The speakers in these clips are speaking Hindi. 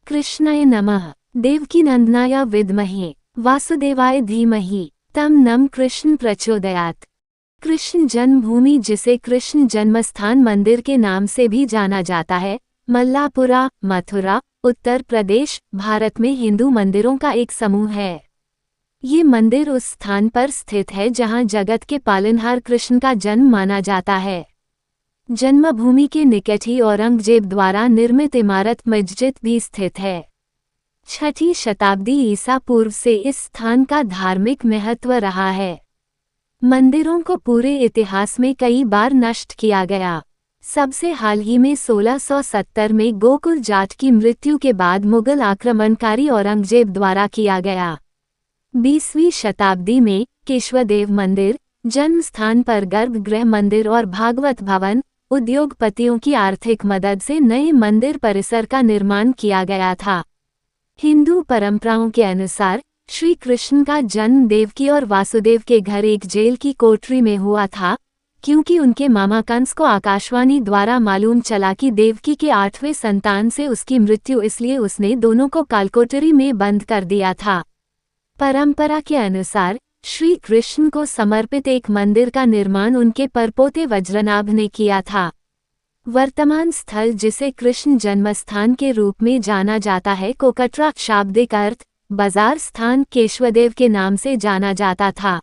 कृष्णाय नमः। देवकीनंदनाय विद्महे वासुदेवाय धीमहि तन्नो कृष्ण प्रचोदयात्। कृष्ण जन्मभूमि, जिसे कृष्ण जन्मस्थान मंदिर के नाम से भी जाना जाता है, मल्लापुरा, मथुरा, उत्तर प्रदेश, भारत में हिंदू मंदिरों का एक समूह है। ये मंदिर उस स्थान पर स्थित है जहां जगत के पालनहार कृष्ण का जन्म माना जाता है। जन्मभूमि के निकट ही औरंगजेब द्वारा निर्मित इमारत मस्जिद भी स्थित है। 6ठी शताब्दी ईसा पूर्व से इस स्थान का धार्मिक महत्व रहा है। मंदिरों को पूरे इतिहास में कई बार नष्ट किया गया। सबसे हाल ही में 1670 में गोकुल जाट की मृत्यु के बाद मुगल आक्रमणकारी औरंगजेब द्वारा किया गया। 20वीं शताब्दी में केशवदेव मंदिर, जन्म स्थान पर गर्भगृह मंदिर और भागवत भवन, उद्योगपतियों की आर्थिक मदद से नए मंदिर परिसर का निर्माण किया गया था। हिंदू परंपराओं के अनुसार श्री कृष्ण का जन्म देवकी और वासुदेव के घर एक जेल की कोठरी में हुआ था, क्योंकि उनके मामा कंस को आकाशवाणी द्वारा मालूम चला कि देवकी के 8वें संतान से उसकी मृत्यु, इसलिए उसने दोनों को कालकोठरी में बंद कर दिया था। परंपरा के अनुसार श्री कृष्ण को समर्पित एक मंदिर का निर्माण उनके परपोते वज्रनाभ ने किया था। वर्तमान स्थल, जिसे कृष्ण जन्मस्थान के रूप में जाना जाता है, कोकट्रा, शाब्दिक अर्थ बाजार स्थान, केशवदेव के नाम से जाना जाता था।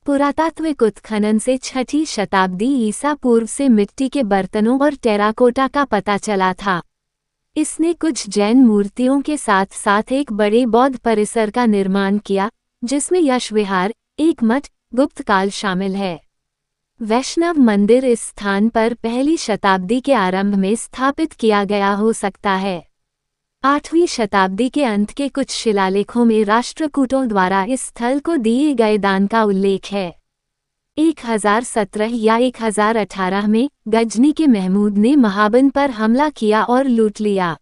पुरातात्विक उत्खनन से 6ठी शताब्दी ईसा पूर्व से मिट्टी के बर्तनों और टेराकोटा का पता चला था। इसने कुछ जैन मूर्तियों के साथ साथ एक बड़े बौद्ध परिसर का निर्माण किया, जिसमें यश विहार, एक मठ, गुप्त काल शामिल है। वैष्णव मंदिर इस स्थान पर 1ली शताब्दी के आरंभ में स्थापित किया गया हो सकता है। 8वीं शताब्दी के अंत के कुछ शिलालेखों में राष्ट्रकूटों द्वारा इस स्थल को दिए गए दान का उल्लेख है। 1017 या 1018 में गजनी के महमूद ने महाबन पर हमला किया और लूट लिया।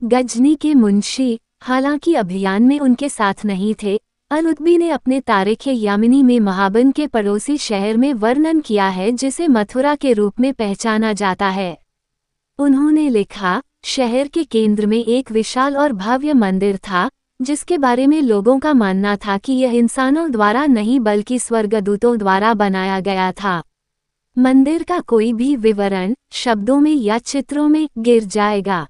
गजनी के मुंशी हालांकि अभियान में उनके साथ नहीं थे। अलउत्बी ने अपने तारीख़ यामिनी में महाबन के पड़ोसी शहर में वर्णन किया है, जिसे मथुरा के रूप में पहचाना जाता है। उन्होंने लिखा, शहर के केंद्र में एक विशाल और भव्य मंदिर था, जिसके बारे में लोगों का मानना था कि यह इंसानों द्वारा नहीं बल्कि स्वर्गदूतों द्वारा बनाया गया था। मंदिर का कोई भी विवरण शब्दों में या चित्रों में गिर जाएगा।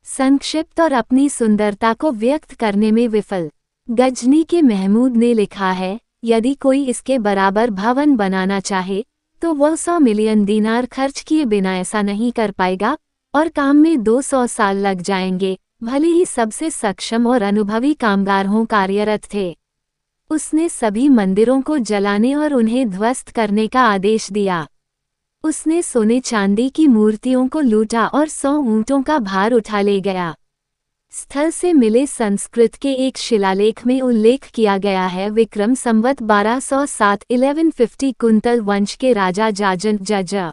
संक्षिप्त और अपनी सुंदरता को व्यक्त करने में विफल। गजनी के महमूद ने लिखा है, यदि कोई इसके बराबर भवन बनाना चाहे तो वह 100 मिलियन दीनार खर्च किए बिना ऐसा नहीं कर पाएगा, और काम में 200 साल लग जाएंगे, भले ही सबसे सक्षम और अनुभवी कामगार हों कार्यरत थे। उसने सभी मंदिरों को जलाने और उन्हें ध्वस्त करने का आदेश दिया। उसने सोने चांदी की मूर्तियों को लूटा और 100 ऊंटों का भार उठा ले गया। स्थल से मिले संस्कृत के एक शिलालेख में उल्लेख किया गया है, विक्रम संवत 1207 1150 कुंतल वंश के राजा जाजन जजा,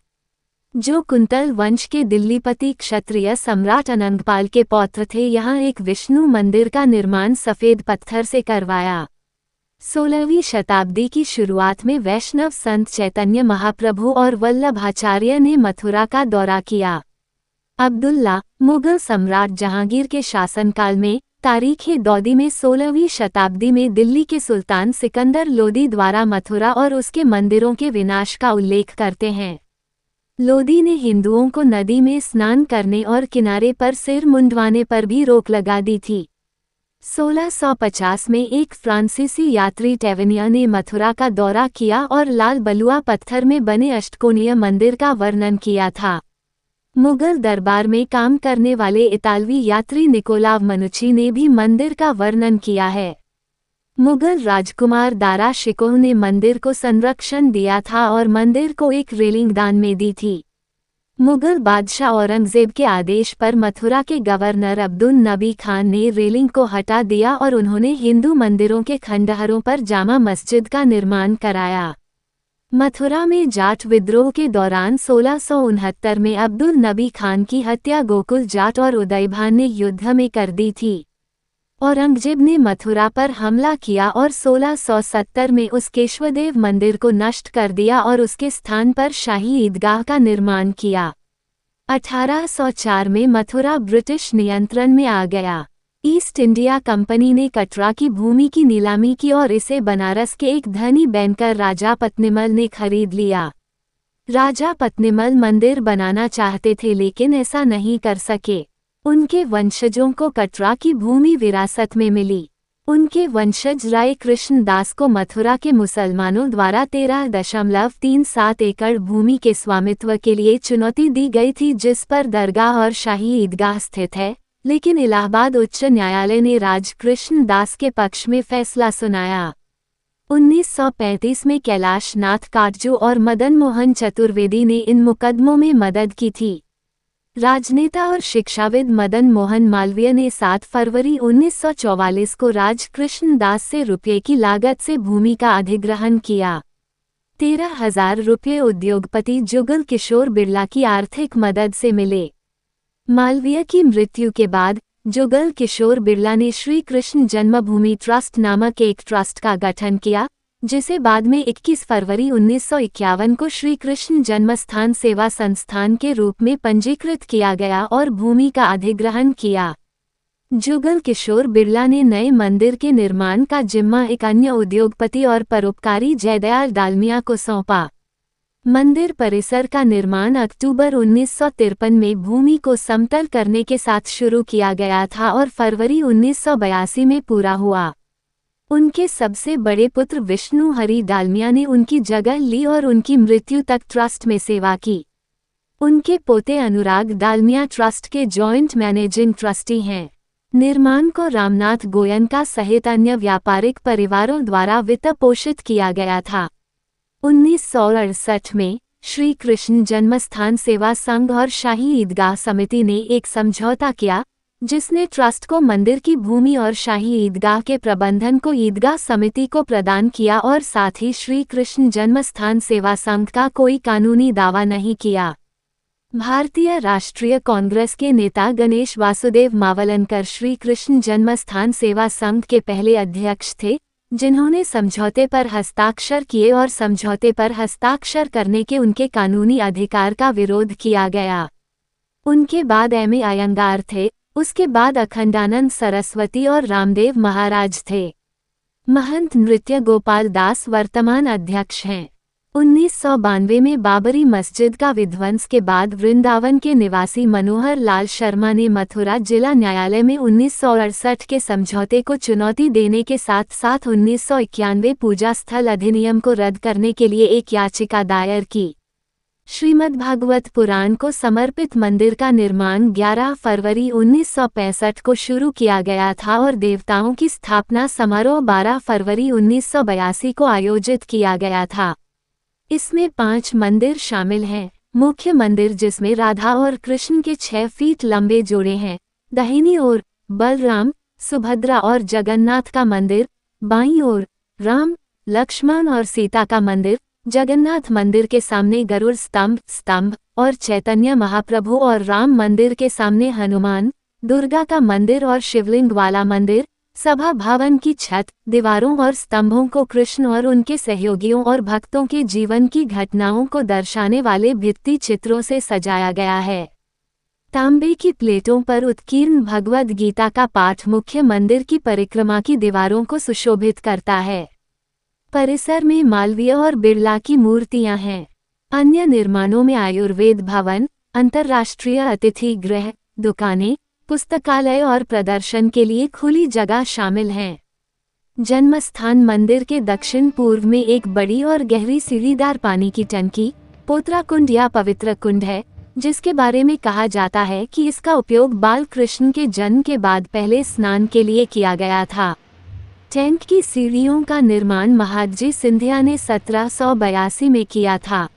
जो कुंतल वंश के दिल्लीपति क्षत्रिय सम्राट अनंगपाल के पौत्र थे, यहाँ एक विष्णु मंदिर का निर्माण सफ़ेद पत्थर से करवाया। 16वीं शताब्दी की शुरुआत में वैष्णव संत चैतन्य महाप्रभु और वल्लभाचार्य ने मथुरा का दौरा किया। अब्दुल्ला, मुगल सम्राट जहांगीर के शासनकाल में तारीख़ दौदी में 16वीं शताब्दी में दिल्ली के सुल्तान सिकंदर लोदी द्वारा मथुरा और उसके मंदिरों के विनाश का उल्लेख करते हैं। लोदी ने हिंदुओं को नदी में स्नान करने और किनारे पर सिर मुंडवाने पर भी रोक लगा दी थी। 1650 में एक फ्रांसीसी यात्री टेवेनिया ने मथुरा का दौरा किया और लाल बलुआ पत्थर में बने अष्टकोणीय मंदिर का वर्णन किया था। मुगल दरबार में काम करने वाले इतालवी यात्री निकोलाव मनुची ने भी मंदिर का वर्णन किया है। मुगल राजकुमार दारा शिकोह ने मंदिर को संरक्षण दिया था और मंदिर को एक रेलिंग दान में दी थी। मुगल बादशाह औरंगजेब के आदेश पर मथुरा के गवर्नर अब्दुल नबी खान ने रेलिंग को हटा दिया और उन्होंने हिंदू मंदिरों के खंडहरों पर जामा मस्जिद का निर्माण कराया। मथुरा में जाट विद्रोह के दौरान 1669 में अब्दुल नबी खान की हत्या गोकुल जाट और उदयभान ने युद्ध में कर दी थी। औरंगजेब ने मथुरा पर हमला किया और 1670 में उस केशवदेव मंदिर को नष्ट कर दिया और उसके स्थान पर शाही ईदगाह का निर्माण किया। 1804 में मथुरा ब्रिटिश नियंत्रण में आ गया। ईस्ट इंडिया कंपनी ने कटरा की भूमि की नीलामी की और इसे बनारस के एक धनी बैंकर राजा पत्नीमल ने खरीद लिया। राजा पत्नीमल मंदिर बनाना चाहते थे लेकिन ऐसा नहीं कर सके। उनके वंशजों को कटरा की भूमि विरासत में मिली। उनके वंशज राय कृष्ण दास को मथुरा के मुसलमानों द्वारा 13.37 एकड़ भूमि के स्वामित्व के लिए चुनौती दी गई थी, जिस पर दरगाह और शाही ईदगाह स्थित है, लेकिन इलाहाबाद उच्च न्यायालय ने राज कृष्ण दास के पक्ष में फैसला सुनाया। 1935 में कैलाश नाथ काटजू और मदन मोहन चतुर्वेदी ने इन मुकदमों में मदद की थी। राजनेता और शिक्षाविद मदन मोहन मालवीय ने 7 फरवरी 1944 को राज कृष्ण दास से रुपये की लागत से भूमि का अधिग्रहण किया। 13,000 रुपये उद्योगपति जुगल किशोर बिरला की आर्थिक मदद से मिले। मालवीय की मृत्यु के बाद जुगल किशोर बिरला ने श्री कृष्ण जन्मभूमि ट्रस्ट नामक एक ट्रस्ट का गठन किया, जिसे बाद में 21 फरवरी 1951 को श्री कृष्ण जन्मस्थान सेवा संस्थान के रूप में पंजीकृत किया गया और भूमि का अधिग्रहण किया। जुगल किशोर बिरला ने नए मंदिर के निर्माण का जिम्मा एक अन्य उद्योगपति और परोपकारी जयदयाल डालमिया को सौंपा। मंदिर परिसर का निर्माण अक्टूबर 1953 में भूमि को समतल करने के साथ शुरू किया गया था और फरवरी 1982 में पूरा हुआ। उनके सबसे बड़े पुत्र विष्णु हरि डालमिया ने उनकी जगह ली और उनकी मृत्यु तक ट्रस्ट में सेवा की। उनके पोते अनुराग डालमिया ट्रस्ट के जॉइंट मैनेजिंग ट्रस्टी हैं। निर्माण को रामनाथ गोयनका सहित अन्य व्यापारिक परिवारों द्वारा वित्त पोषित किया गया था। 1968 में श्री कृष्ण जन्मस्थान सेवा संघ और शाही ईदगाह समिति ने एक समझौता किया, जिसने ट्रस्ट को मंदिर की भूमि और शाही ईदगाह के प्रबंधन को ईदगाह समिति को प्रदान किया और साथ ही श्री कृष्ण जन्मस्थान सेवा संघ का कोई कानूनी दावा नहीं किया। भारतीय राष्ट्रीय कांग्रेस के नेता गणेश वासुदेव मावलनकर श्री कृष्ण जन्मस्थान सेवा संघ के पहले अध्यक्ष थे, जिन्होंने समझौते पर हस्ताक्षर किए और समझौते पर हस्ताक्षर करने के उनके कानूनी अधिकार का विरोध किया गया। उनके बाद एम.ए. अयंगार थे, उसके बाद अखंडानंद सरस्वती और रामदेव महाराज थे। महंत नृत्य गोपाल दास वर्तमान अध्यक्ष हैं। 1992 में बाबरी मस्जिद का विध्वंस के बाद वृंदावन के निवासी मनोहर लाल शर्मा ने मथुरा जिला न्यायालय में 1968 के समझौते को चुनौती देने के साथ साथ 1991 पूजा स्थल अधिनियम को रद्द करने के लिए एक याचिका दायर की। श्रीमद्भागवत पुराण को समर्पित मंदिर का निर्माण 11 फरवरी 1965 को शुरू किया गया था और देवताओं की स्थापना समारोह 12 फरवरी 1982 को आयोजित किया गया था। इसमें 5 मंदिर शामिल हैं। मुख्य मंदिर, जिसमें राधा और कृष्ण के 6 फीट लंबे जोड़े हैं, दाहिनी ओर बलराम, सुभद्रा और जगन्नाथ का मंदिर, बाईं ओर राम, लक्ष्मण और सीता का मंदिर, जगन्नाथ मंदिर के सामने गरुड़ स्तंभ और चैतन्य महाप्रभु और राम मंदिर के सामने हनुमान, दुर्गा का मंदिर और शिवलिंग वाला मंदिर। सभा भवन की छत, दीवारों और स्तंभों को कृष्ण और उनके सहयोगियों और भक्तों के जीवन की घटनाओं को दर्शाने वाले भित्ति चित्रों से सजाया गया है। तांबे की प्लेटों पर उत्कीर्ण भगवद गीता का पाठ मुख्य मंदिर की परिक्रमा की दीवारों को सुशोभित करता है। परिसर में मालवीय और बिरला की मूर्तियां हैं। अन्य निर्माणों में आयुर्वेद भवन, अंतर्राष्ट्रीय अतिथि गृह, दुकानें, पुस्तकालय और प्रदर्शन के लिए खुली जगह शामिल हैं। जन्मस्थान मंदिर के दक्षिण पूर्व में एक बड़ी और गहरी सीढ़ीदार पानी की टंकी, पोत्रा कुंड या पवित्र कुंड है, जिसके बारे में कहा जाता है कि इसका उपयोग बाल कृष्ण के जन्म के बाद पहले स्नान के लिए किया गया था। टैंक की सीढ़ियों का निर्माण महादजी सिंधिया ने 1782 में किया था।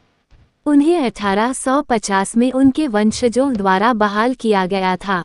उन्हें 1850 में उनके वंशजों द्वारा बहाल किया गया था।